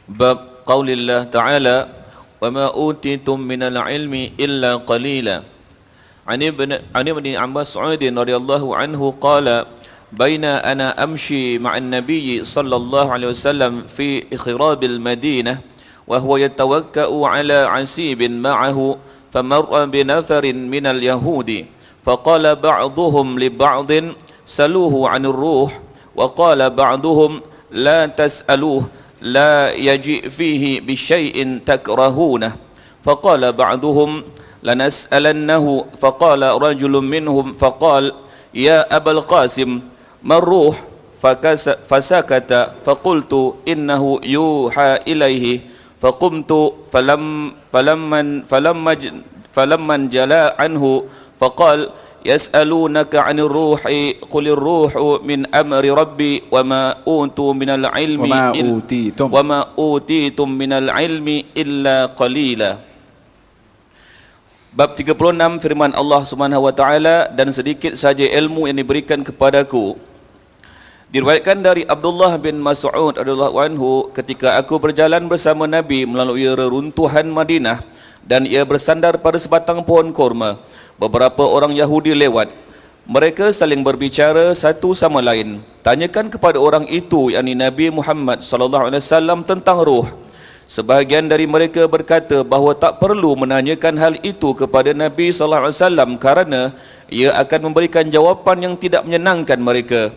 Bab qaulillah ta'ala wa ma utitum minal ilmi illa qalila. An ibn Mas'ud radhiyallahu anhu qala baina ana amshi ma'an nabiy sallallahu alaihi wasallam fi ikhrabil madinah wa huwa yatawakka'u ala asibin ma'ahu famarra binafarin minal yahudi faqala ba'dhuhum li ba'din saluhu 'anil ruh wa qala ba'dhuhum la tas'aluhu لا يجيء فيه بشيء تكرهونه فقال بعضهم لنسألنه فقال رجل منهم فقال يا أبا القاسم ما الروح فسكت فقلت إنه يوحى إليه فقمت فلما جلا عنه فقال يسألونك عن الروح قل الروح من أمر ربي وما أوتوا من العلم وما أوتيتم من العلم إلا قليلا. Bab 36 firman Allah Subhanahu wa taala, dan sedikit saja ilmu yang diberikan kepadaku. Diriwayatkan dari Abdullah bin Mas'ud radhiyallahu anhu, ketika aku berjalan bersama Nabi melalui reruntuhan Madinah dan ia bersandar pada sebatang pohon korma, beberapa orang Yahudi lewat. Mereka saling berbicara satu sama lain. Tanyakan kepada orang itu, yakni Nabi Muhammad sallallahu alaihi wasallam, tentang ruh. Sebahagian dari mereka berkata bahawa tak perlu menanyakan hal itu kepada Nabi sallallahu alaihi wasallam kerana ia akan memberikan jawapan yang tidak menyenangkan mereka.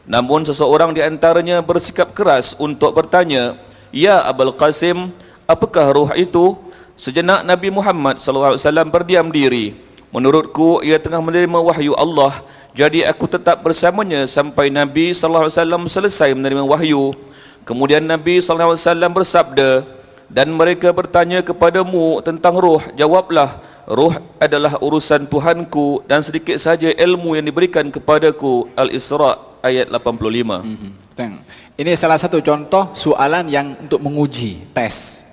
Namun seseorang di antaranya bersikap keras untuk bertanya, "Ya Abul Qasim, apakah ruh itu?" Sejenak Nabi Muhammad sallallahu alaihi wasallam berdiam diri. Menurutku ia tengah menerima wahyu Allah, jadi aku tetap bersamanya sampai Nabi sallallahu alaihi wasallam selesai menerima wahyu. Kemudian Nabi sallallahu alaihi wasallam bersabda, dan mereka bertanya kepadamu tentang ruh, jawablah, ruh adalah urusan Tuhanku dan sedikit saja ilmu yang diberikan kepadaku. Al-Isra ayat 85. Ini salah satu contoh soalan yang untuk menguji, tes.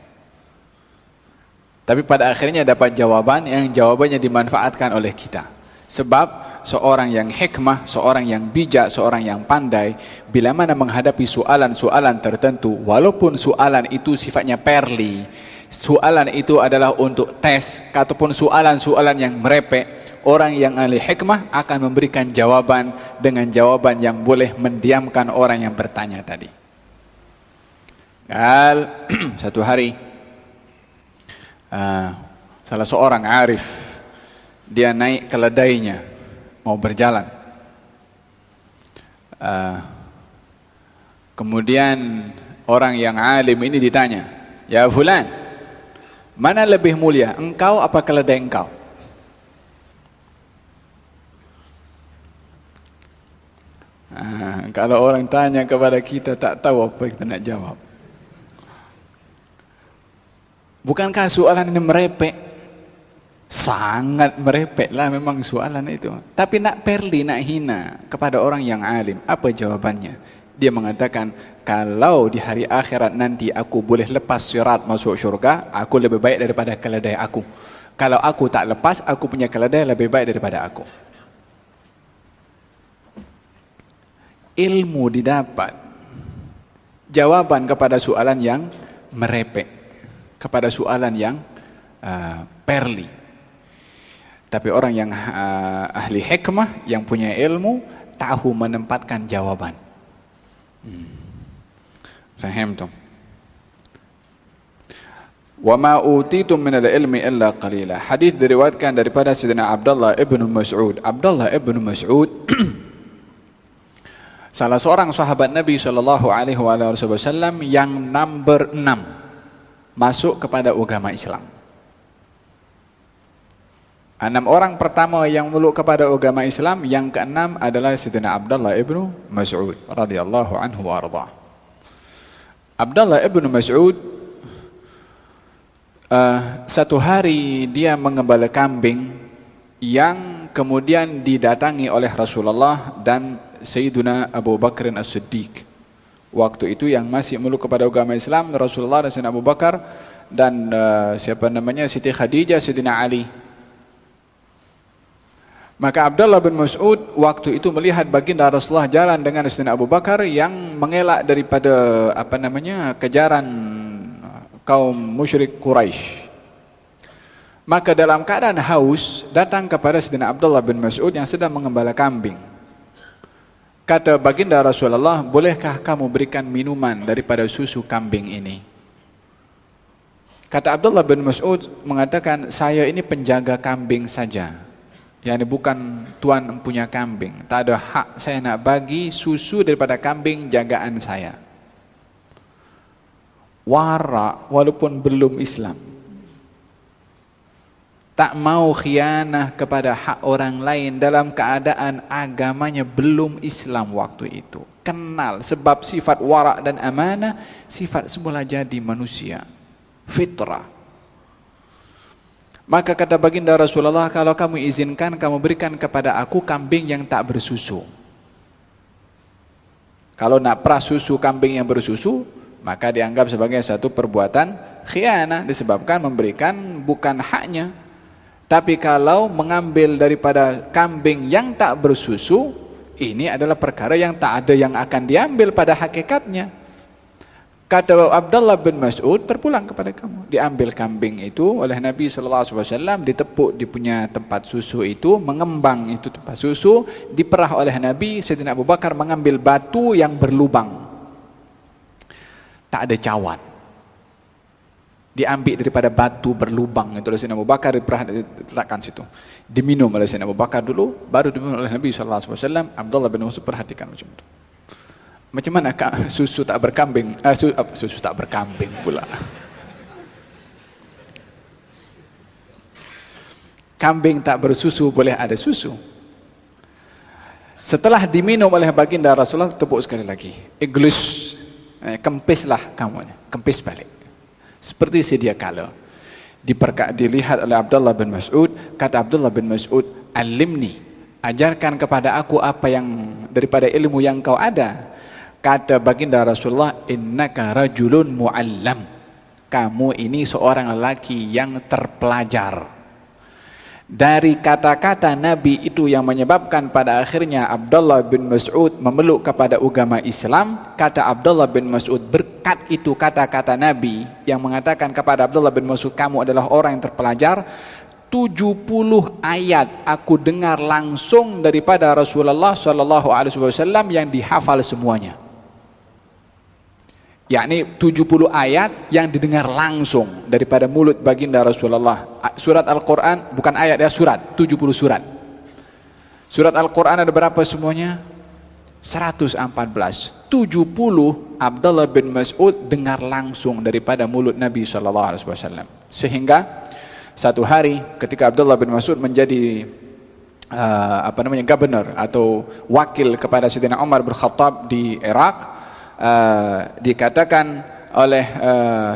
Tapi pada akhirnya dapat jawaban yang jawabannya dimanfaatkan oleh kita. Sebab seorang yang hikmah, seorang yang bijak, seorang yang pandai, bila mana menghadapi soalan-soalan tertentu, walaupun soalan itu sifatnya perli, soalan itu adalah untuk tes, ataupun soalan-soalan yang merepek, orang yang ahli hikmah akan memberikan jawaban dengan jawaban yang boleh mendiamkan orang yang bertanya tadi. Satu hari salah seorang arif, dia naik keledainya mau berjalan. Kemudian orang yang alim ini ditanya, "Ya fulan, mana lebih mulia, engkau apa keledai engkau?" Kalau orang tanya kepada kita tak tahu apa kita nak jawab. Bukankah soalan ini merepek? Sangat merepek lah memang soalan itu. Tapi nak perli, nak hina kepada orang yang alim. Apa jawabannya? Dia mengatakan, kalau di hari akhirat nanti aku boleh lepas sirat masuk syurga, aku lebih baik daripada keledai aku. Kalau aku tak lepas, aku punya keledai lebih baik daripada aku. Ilmu didapat. Jawaban kepada soalan yang merepek, kepada soalan yang perli. Tapi orang yang ahli hikmah, yang punya ilmu, tahu menempatkan jawaban. Faham tu? Wa ma utitum min al-ilmi illa qalila. Hadis diriwayatkan daripada Sayyidina Abdullah ibn Mas'ud. Abdullah ibn Mas'ud salah seorang sahabat Nabi sallallahu alaihi wasallam yang nomor 6 masuk kepada agama Islam. 6 orang pertama yang meluk kepada agama Islam, yang ke-6 adalah Sayyidina Abdullah ibn Mas'ud radhiyallahu anhu wa arda. Abdullah ibn Mas'ud satu hari dia mengembala kambing yang kemudian didatangi oleh Rasulullah dan Sayyidina Abu Bakr As-Siddiq. Waktu itu yang masih meluk kepada agama Islam, Rasulullah dan Sayyidina Abu Bakar dan Siti Khadijah, Sayyidina Ali. Maka Abdullah bin Mas'ud waktu itu melihat baginda Rasulullah jalan dengan Sayyidina Abu Bakar yang mengelak daripada kejaran kaum musyrik Quraisy. Maka dalam keadaan haus datang kepada Sayyidina Abdullah bin Mas'ud yang sedang mengembala kambing. Kata baginda Rasulullah, bolehkah kamu berikan minuman daripada susu kambing ini? Kata Abdullah bin Mas'ud mengatakan, saya ini penjaga kambing saja, yakni bukan tuan empunya kambing. Tak ada hak saya nak bagi susu daripada kambing jagaan saya. Wara walaupun belum Islam, tak mau khianah kepada hak orang lain dalam keadaan agamanya belum Islam waktu itu. Kenal sebab sifat wara dan amanah, sifat semula jadi manusia, fitrah. Maka kata baginda Rasulullah, kalau kamu izinkan, kamu berikan kepada aku kambing yang tak bersusu. Kalau nak perah susu kambing yang bersusu, maka dianggap sebagai satu perbuatan khianah, disebabkan memberikan bukan haknya. Tapi kalau mengambil daripada kambing yang tak bersusu, ini adalah perkara yang tak ada yang akan diambil pada hakikatnya. Kata Abdullah bin Mas'ud, terpulang kepada kamu. Diambil kambing itu oleh Nabi SAW, ditepuk di punya tempat susu itu, mengembang itu tempat susu, diperah oleh Nabi. Sayyidina Abu Bakar mengambil batu yang berlubang, tak ada cawan, diambil daripada batu berlubang itu oleh Sayyidina Abu Bakar, diletakkan situ, diminum oleh Sayyidina Abu Bakar dulu, baru diminum oleh Nabi SAW. Abdullah bin Mas'ud perhatikan macam itu. Macam mana susu tak berkambing, susu tak berkambing pula, kambing tak bersusu boleh ada susu. Setelah diminum oleh baginda Rasulullah, tepuk sekali lagi, iglus, kempislah kamu, kempis balik seperti sedia kala. Dilihat oleh Abdullah bin Mas'ud. Kata Abdullah bin Mas'ud, alimni, ajarkan kepada aku apa yang daripada ilmu yang kau ada. Kata baginda Rasulullah, innaka rajulun mu'allam, kamu ini seorang lelaki yang terpelajar. Dari kata-kata Nabi itu yang menyebabkan pada akhirnya Abdullah bin Mas'ud memeluk kepada agama Islam. Kata Abdullah bin Mas'ud, berkat itu kata-kata Nabi yang mengatakan kepada Abdullah bin Mas'ud, kamu adalah orang yang terpelajar, 70 ayat aku dengar langsung daripada Rasulullah SAW yang dihafal semuanya. Yakni 70 ayat yang didengar langsung daripada mulut baginda Rasulullah. Surat Al-Quran, bukan ayat ya, surat, 70 surat. Surat Al-Quran ada berapa semuanya? 114. 70 Abdullah bin Mas'ud dengar langsung daripada mulut Nabi SAW. Sehingga satu hari ketika Abdullah bin Mas'ud menjadi gubernur atau wakil kepada Sayyidina Umar bin Khattab di Irak, dikatakan oleh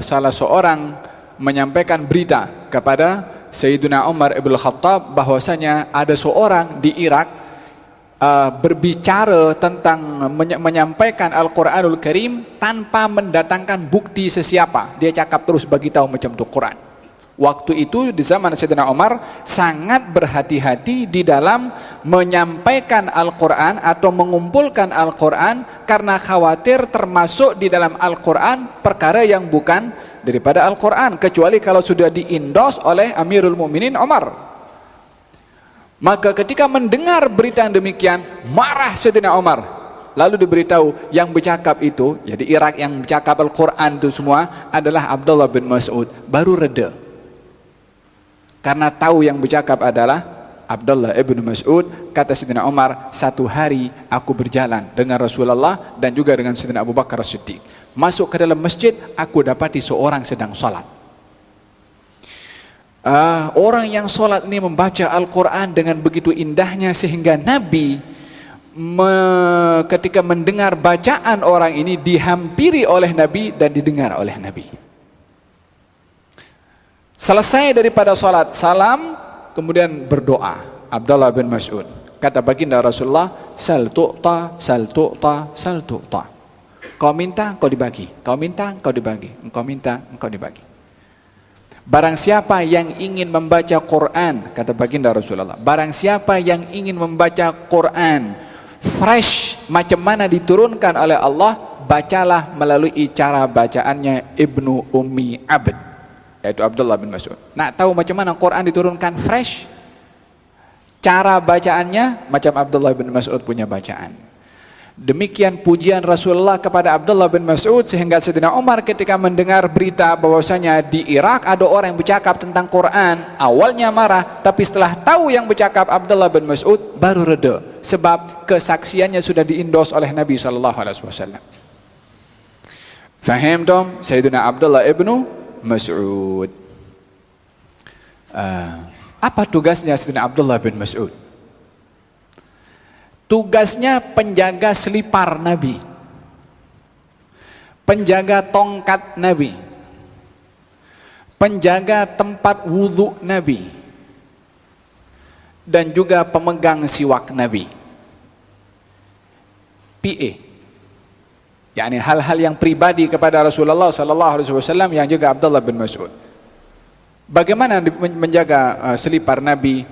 salah seorang menyampaikan berita kepada Sayyidina Umar ibn Khattab bahwasanya ada seorang di Irak berbicara tentang menyampaikan Al-Quranul Karim tanpa mendatangkan bukti sesiapa. Dia cakap terus bagi tahu macam tu Quran. Waktu itu di zaman Sayyidina Umar sangat berhati-hati di dalam menyampaikan Al-Quran atau mengumpulkan Al-Quran, karena khawatir termasuk di dalam Al-Quran perkara yang bukan daripada Al-Quran, kecuali kalau sudah di-endorse oleh Amirul Mukminin Umar. Maka ketika mendengar berita yang demikian, marah Sayyidina Umar. Lalu diberitahu yang bercakap itu, jadi Irak yang bercakap Al-Quran itu semua adalah Abdullah bin Mas'ud. Baru reda, karena tahu yang bercakap adalah Abdullah ibn Mas'ud. Kata Sayyidina Umar, satu hari aku berjalan dengan Rasulullah dan juga dengan Sayyidina Abu Bakar As-Siddiq. Masuk ke dalam masjid, aku dapati seorang sedang salat. Orang yang salat ini membaca Al-Quran dengan begitu indahnya sehingga Nabi ketika mendengar bacaan orang ini dihampiri oleh Nabi dan didengar oleh Nabi. Selesai daripada salat, salam, kemudian berdoa Abdullah bin Mas'ud. Kata baginda Rasulullah, sal tu'ta, sal tu'ta, sal tu'ta. Kau minta, kau dibagi. Kau minta, kau dibagi. Engkau minta, engkau dibagi. Barang siapa yang ingin membaca Quran, kata baginda Rasulullah, barang siapa yang ingin membaca Quran fresh macam mana diturunkan oleh Allah, bacalah melalui cara bacaannya Ibnu Ummi Abd, yaitu Abdullah bin Mas'ud. Nak tahu macam mana Quran diturunkan fresh? Cara bacaannya macam Abdullah bin Mas'ud punya bacaan. Demikian pujian Rasulullah kepada Abdullah bin Mas'ud sehingga Sayyidina Umar ketika mendengar berita bahwasanya di Irak ada orang yang bercakap tentang Quran, awalnya marah, tapi setelah tahu yang bercakap Abdullah bin Mas'ud baru reda, sebab kesaksiannya sudah diindos oleh Nabi SAW. Faham dong Sayyidina Abdullah ibnu Mas'ud. Apa tugasnya Sayyidina Abdullah bin Mas'ud? Tugasnya penjaga selipar Nabi, penjaga tongkat Nabi, penjaga tempat wudhu Nabi, dan juga pemegang siwak Nabi. PA, yakni hal-hal yang pribadi kepada Rasulullah SAW yang juga Abdullah bin Mas'ud. Bagaimana menjaga selipar Nabi?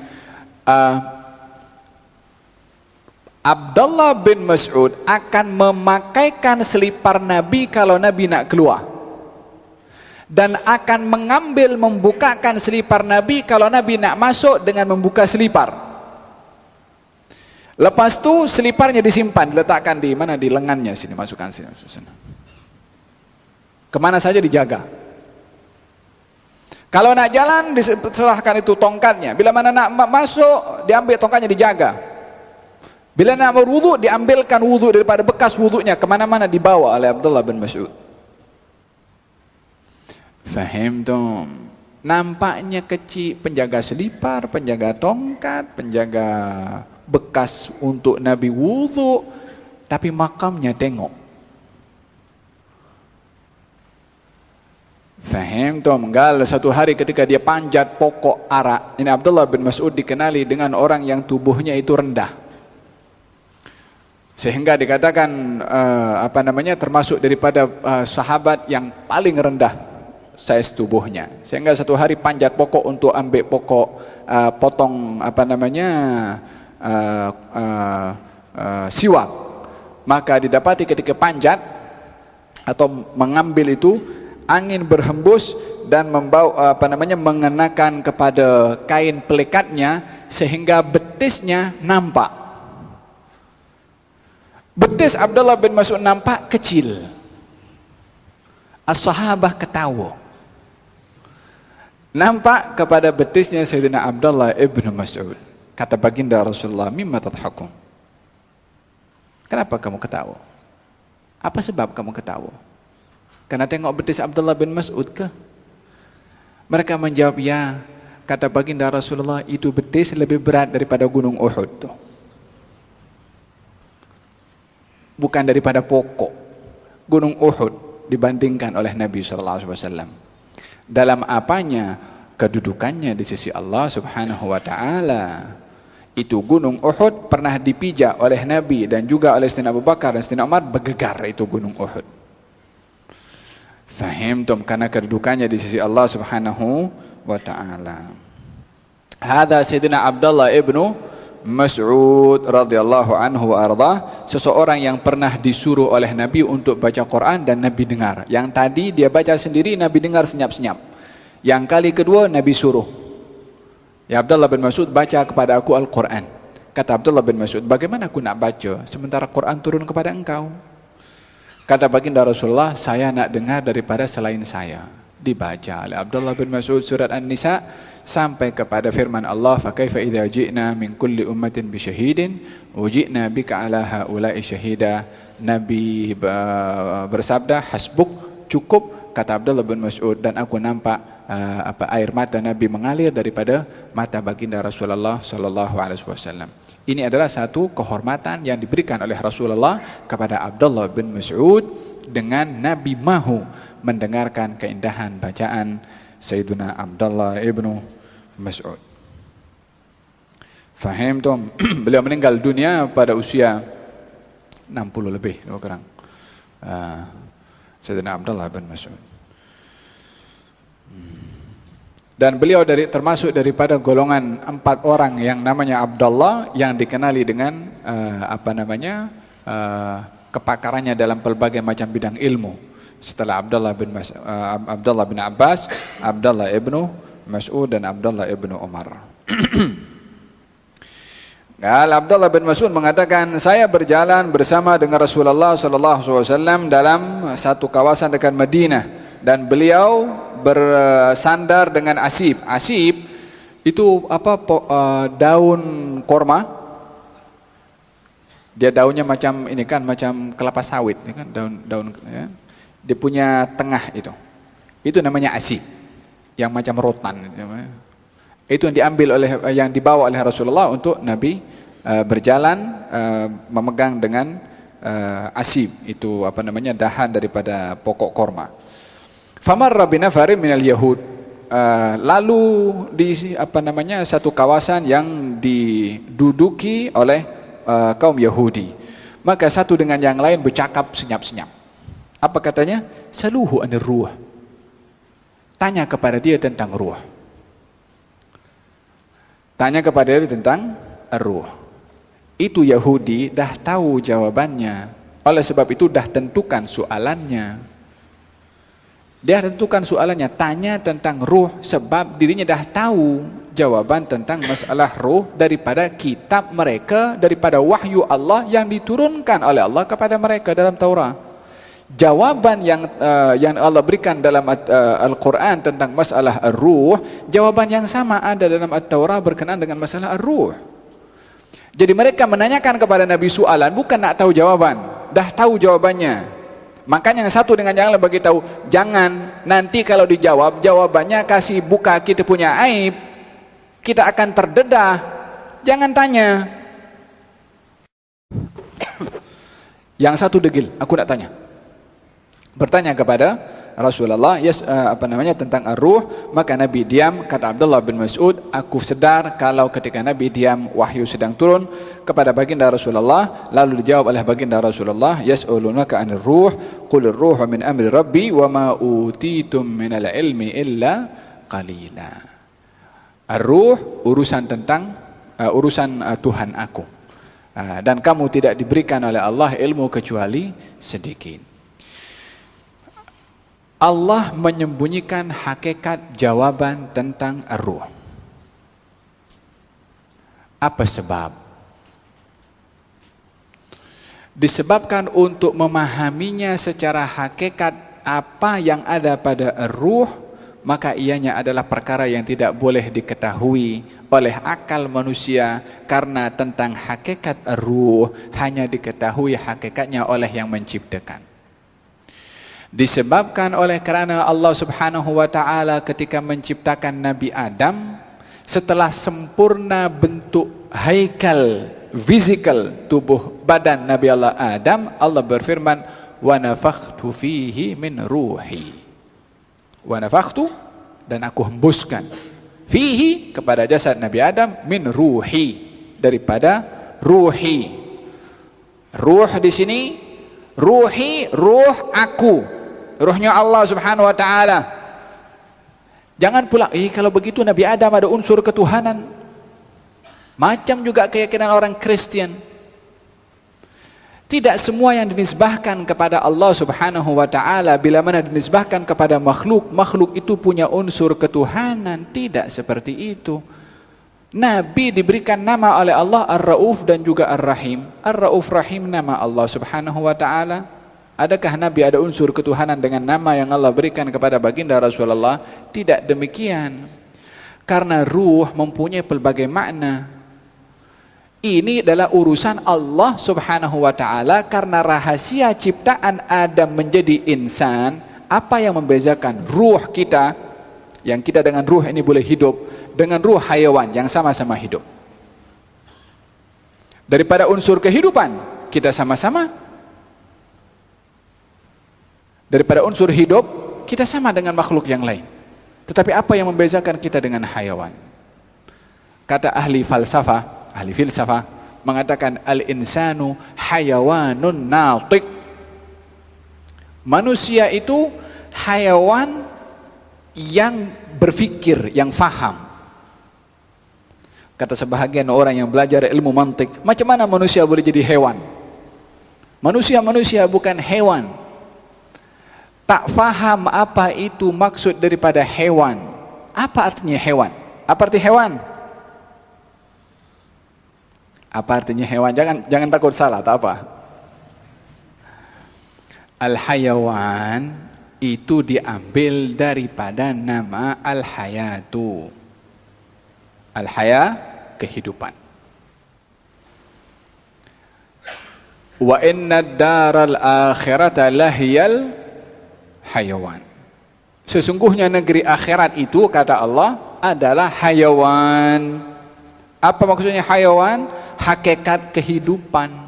Abdullah bin Mas'ud akan memakaikan selipar Nabi kalau Nabi nak keluar, dan akan mengambil membukakan selipar Nabi kalau Nabi nak masuk dengan membuka selipar. Lepas tu seliparnya disimpan, diletakkan di mana, di lengannya sini, masukkan sini. Kemana saja dijaga. Kalau nak jalan diserahkan itu tongkatnya, bila mana nak masuk diambil tongkatnya, dijaga. Bila nak berwudu, diambilkan wudu daripada bekas wudunya, kemana-mana dibawa oleh Abdullah bin Mas'ud. Faham dong? Nampaknya kecil, penjaga selipar, penjaga tongkat, penjaga bekas untuk Nabi wudu, tapi makamnya tengok. Faham dong? Menggal satu hari ketika dia panjat pokok ara, ini Abdullah bin Mas'ud dikenali dengan orang yang tubuhnya itu rendah. Sehingga dikatakan termasuk daripada sahabat yang paling rendah size tubuhnya. Sehingga satu hari panjat pokok untuk ambil pokok potong siwak. Maka didapati ketika panjat atau mengambil itu, angin berhembus dan membawa mengenakan kepada kain pelekatnya sehingga betisnya nampak. Betis Abdullah bin Mas'ud nampak kecil. As-sahabah ketawa. Nampak kepada betisnya Sayyidina Abdullah ibnu Mas'ud. Kata baginda Rasulullah, mimma tadhakun? Kenapa kamu ketawa? Apa sebab kamu ketawa? Karena tengok betis Abdullah bin Mas'ud ke? Mereka menjawab, ya. Kata baginda Rasulullah, itu betis lebih berat daripada gunung Uhud tuh. Bukan daripada pokok gunung Uhud dibandingkan oleh Nabi SAW. Dalam apanya? Kedudukannya di sisi Allah Subhanahu wa Ta'ala. Itu gunung Uhud pernah dipijak oleh Nabi dan juga oleh Sayyidina Abu Bakar dan Sayyidina Umar, bergegar itu gunung Uhud. Fahim tum? Karena kedudukannya di sisi Allah Subhanahu wa Ta'ala. Hadza Sayyidina Abdullah ibnu Mas'ud radhiyallahu anhu wa arda, seseorang yang pernah disuruh oleh Nabi untuk baca Quran dan Nabi dengar. Yang tadi dia baca sendiri, Nabi dengar senyap-senyap. Yang kali kedua Nabi suruh, ya Abdullah bin Mas'ud, baca kepada aku Al-Quran. Kata Abdullah bin Mas'ud, bagaimana aku nak baca sementara Quran turun kepada engkau? Kata baginda Rasulullah, saya nak dengar daripada selain saya. Dibaca oleh Abdullah bin Mas'ud surat An-Nisa sampai kepada firman Allah, fa kaifa idza ji'na min kulli ummatin bi syahidin wa ji'na bika ala haula'i syahida. Nabi bersabda, hasbuk, cukup, kata Abdullah bin Mas'ud, dan aku nampak air mata Nabi mengalir daripada mata baginda Rasulullah sallallahu alaihi wasallam. Ini adalah satu kehormatan yang diberikan oleh Rasulullah kepada Abdullah bin Mas'ud dengan Nabi mahu mendengarkan keindahan bacaan Sayyidina Abdullah ibnu Mas'ud. Faham tuh? Beliau meninggal dunia pada usia 60 lebih, kurang. Sayyidina Abdullah bin Mas'ud. Dan beliau termasuk daripada golongan 4 orang yang namanya Abdullah, yang dikenali dengan kepakarannya dalam pelbagai macam bidang ilmu. Setelah Abdullah bin Abbas, Abdullah ibnu Mas'ud dan Abdullah ibnu Umar. Abdullah bin Mas'ud mengatakan, saya berjalan bersama dengan Rasulullah SAW dalam satu kawasan dekat Madinah, dan beliau bersandar dengan asib. Asib itu daun korma. Dia daunnya macam ini kan, macam kelapa sawit, ya kan, daun ya. Dia punya tengah itu namanya asib, yang macam rotan. Itu yang dibawa oleh Rasulullah untuk Nabi berjalan memegang dengan asib, itu dahan daripada pokok korma. Famarra binafarin minal yahud, lalu di satu kawasan yang diduduki oleh kaum Yahudi, maka satu dengan yang lain bercakap senyap-senyap. Apa katanya? Saluhu anir ruh, tanya kepada dia tentang ruh. Tanya kepada dia tentang ruh. Itu Yahudi dah tahu jawabannya, oleh sebab itu dah tentukan soalannya. Dia tentukan soalannya, tanya tentang ruh, sebab dirinya dah tahu jawaban tentang masalah ruh daripada kitab mereka, daripada wahyu Allah yang diturunkan oleh Allah kepada mereka dalam Taurat. Jawaban yang Allah berikan dalam Al-Quran tentang masalah ar-ruh, jawaban yang sama ada dalam At-Taurat berkenaan dengan masalah ar-ruh. Jadi mereka menanyakan kepada Nabi soalan, bukan nak tahu jawaban, dah tahu jawabannya. Makanya yang satu dengan yang lain bagi tahu, jangan nanti kalau dijawab, jawabannya kasih buka kita punya aib, kita akan terdedah. Jangan tanya. Yang satu degil, aku nak tanya. Bertanya kepada Rasulullah tentang ar-ruh, maka Nabi diam. Kata Abdullah bin Mas'ud, aku sedar kalau ketika Nabi diam wahyu sedang turun kepada baginda Rasulullah. Lalu dijawab oleh baginda Rasulullah, yas'alunaka 'anir ruh qul ar-ruhu min amri rabbi wa ma utitum minal ilmi illa qalila. Ar-ruh urusan tentang Tuhan aku, dan kamu tidak diberikan oleh Allah ilmu kecuali sedikit. Allah menyembunyikan hakikat jawaban tentang ar-ruh. Apa sebab? Disebabkan untuk memahaminya secara hakikat apa yang ada pada ar-ruh, maka ianya adalah perkara yang tidak boleh diketahui oleh akal manusia, karena tentang hakikat ar-ruh hanya diketahui hakikatnya oleh yang menciptakan. Disebabkan oleh kerana Allah Subhanahu wa taala ketika menciptakan Nabi Adam, setelah sempurna bentuk haikal physical tubuh badan Nabi Allah Adam, Allah berfirman, wa nafakhtu fihi min ruhi. Wa nafakhtu, dan aku hembuskan, fihi kepada jasad Nabi Adam, min ruhi, daripada ruhi. Ruh di sini, ruhi, ruh aku, ruhnya Allah Subhanahu wa taala. Jangan pula kalau begitu Nabi Adam ada unsur ketuhanan. Macam juga keyakinan orang Kristen. Tidak semua yang dinisbahkan kepada Allah Subhanahu wa taala bila mana dinisbahkan kepada makhluk itu punya unsur ketuhanan. Tidak seperti itu. Nabi diberikan nama oleh Allah Ar-Rauf dan juga Ar-Rahim. Ar-Rauf Rahim nama Allah Subhanahu wa taala. Adakah Nabi ada unsur ketuhanan dengan nama yang Allah berikan kepada baginda Rasulullah? Tidak demikian. Karena ruh mempunyai pelbagai makna. Ini adalah urusan Allah Subhanahu wa taala, karena rahasia ciptaan Adam menjadi insan. Apa yang membezakan ruh kita, yang kita dengan ruh ini boleh hidup, dengan ruh hayawan yang sama-sama hidup? Daripada unsur kehidupan, kita sama-sama. Daripada unsur hidup, kita sama dengan makhluk yang lain. Tetapi apa yang membezakan kita dengan hayawan? Kata ahli filsafah mengatakan, al-insanu hayawanun natiq. Manusia itu hayawan yang berfikir, yang faham. Kata sebahagian orang yang belajar ilmu mantik, macam mana manusia boleh jadi hewan? Manusia-manusia bukan hewan. Tak faham apa itu maksud daripada hewan. Apa artinya hewan? Apa arti hewan? Apa artinya hewan? Jangan takut salah, tak apa. Al-hayawan itu diambil daripada nama al-hayatu. Al-haya, kehidupan. Wa inna daral akhirata lahiyal hayawan. Sesungguhnya negeri akhirat itu, kata Allah, adalah hayawan. Apa maksudnya hayawan? Hakikat kehidupan.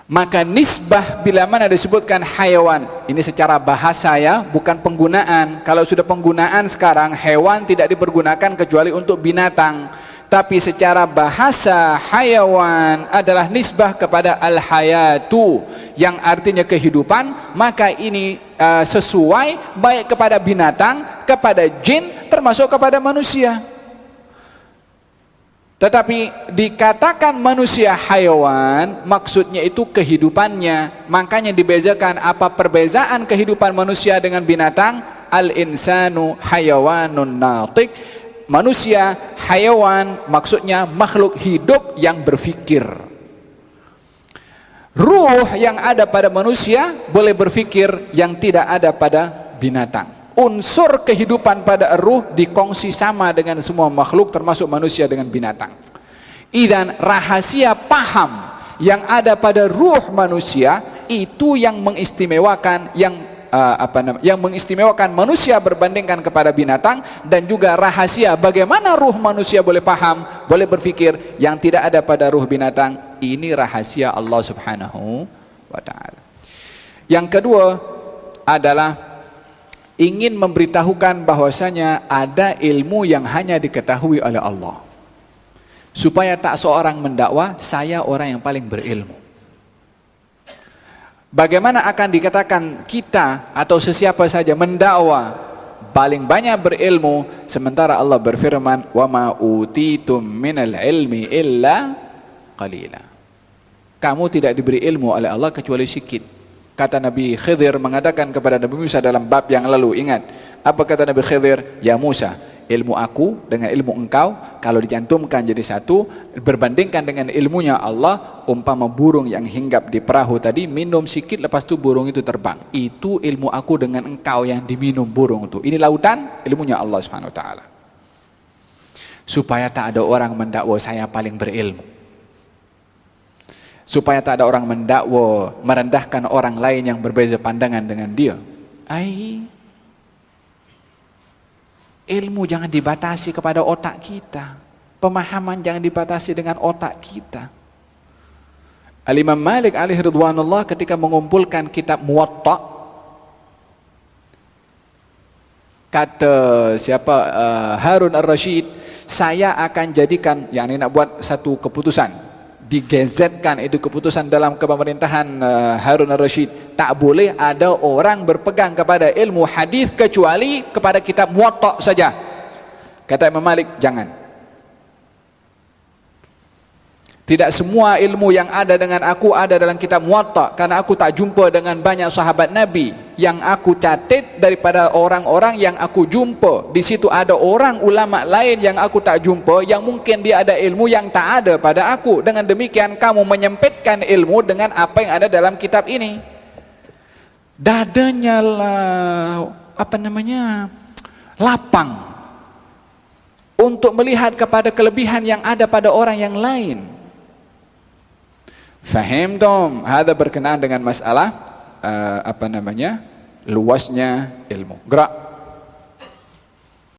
Maka nisbah bila mana disebutkan hayawan, ini secara bahasa ya, bukan penggunaan. Kalau sudah penggunaan sekarang, hewan tidak dipergunakan kecuali untuk binatang. Tapi secara bahasa hayawan adalah nisbah kepada al-hayatu, yang artinya kehidupan. Maka ini sesuai baik kepada binatang, kepada jin, termasuk kepada manusia. Tetapi dikatakan manusia hayawan, maksudnya itu kehidupannya. Makanya dibezakan, apa perbezaan kehidupan manusia dengan binatang? Al-insanu hayawanun natiq. Manusia hayawan maksudnya makhluk hidup yang berfikir. Ruh yang ada pada manusia boleh berfikir, yang tidak ada pada binatang. Unsur kehidupan pada ruh dikongsi sama dengan semua makhluk, termasuk manusia dengan binatang. Dan rahasia paham yang ada pada ruh manusia itu yang mengistimewakan, yang mengistimewakan manusia berbandingkan kepada binatang. Dan juga rahasia bagaimana ruh manusia boleh paham, boleh berfikir, yang tidak ada pada ruh binatang. Ini rahasia Allah Subhanahu wa ta'ala. Yang kedua adalah ingin memberitahukan bahwasanya ada ilmu yang hanya diketahui oleh Allah, supaya tak seorang mendakwa saya orang yang paling berilmu. Bagaimana akan dikatakan kita atau sesiapa saja mendakwa paling banyak berilmu, sementara Allah berfirman, wa ma utitum minal ilmi illa qalila. Kamu tidak diberi ilmu oleh Allah kecuali sedikit. Kata Nabi Khidir mengatakan kepada Nabi Musa dalam bab yang lalu, ingat apa kata Nabi Khidir? Ya Musa, ilmu aku dengan ilmu engkau kalau dicantumkan jadi satu, berbandingkan dengan ilmunya Allah, umpama burung yang hinggap di perahu tadi, minum sikit lepas itu burung itu terbang. Itu ilmu aku dengan engkau yang diminum burung itu. Ini lautan, ilmunya Allah Subhanahu wa ta'ala. Supaya tak ada orang mendakwa saya paling berilmu, supaya tak ada orang mendakwa merendahkan orang lain yang berbeza pandangan dengan dia. Ilmu jangan dibatasi kepada otak kita, pemahaman jangan dibatasi dengan otak kita. Al-Imam Malik alaihi ridwanullah ketika mengumpulkan kitab Muwatta, kata Harun ar-Rasyid, saya akan jadikan, yakni nak buat satu keputusan, digezetkan itu keputusan dalam kepemerintahan Harun ar-Rasyid, tak boleh ada orang berpegang kepada ilmu hadis kecuali kepada kitab Muwatta saja. Kata Imam Malik, jangan. Tidak semua ilmu yang ada dengan aku ada dalam kitab Muwatta, karena aku tak jumpa dengan banyak sahabat Nabi. Yang aku catat daripada orang-orang yang aku jumpa, di situ ada orang ulama lain yang aku tak jumpa, yang mungkin dia ada ilmu yang tak ada pada aku. Dengan demikian kamu menyempitkan ilmu dengan apa yang ada dalam kitab ini. Dadanya lapang untuk melihat kepada kelebihan yang ada pada orang yang lain. Fahim dong, ada berkenaan dengan masalah luasnya ilmu. Gerak.